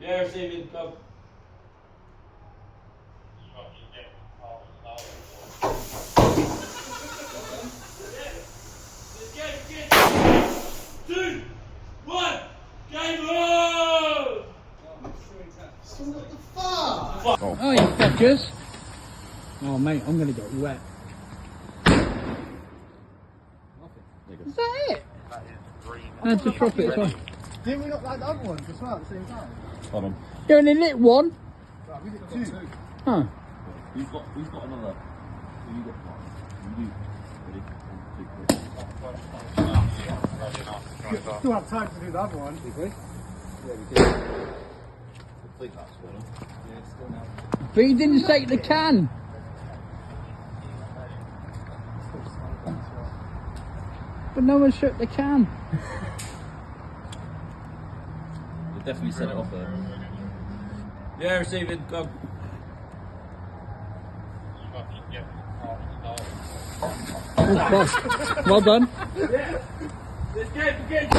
Yeah, receiving, go. Two, one, game on! What the fuck? Oh, you fuckers. Oh, mate, I'm going to get wet. Is that it? That is green. No, just drop it as well. Didn't we not like the other ones as well at the same time? Hold on. You only lit one? Right, we did two. Huh. Who's got another? Who you got one? You. Ready? Still have time to do the other one. Yeah, we did. Complete that one. Yeah, still now. But you didn't take the can. But no one shook the can. We definitely set it off there. Yeah, receiving, go. Oh, gosh. Well done. Yeah. Let's get.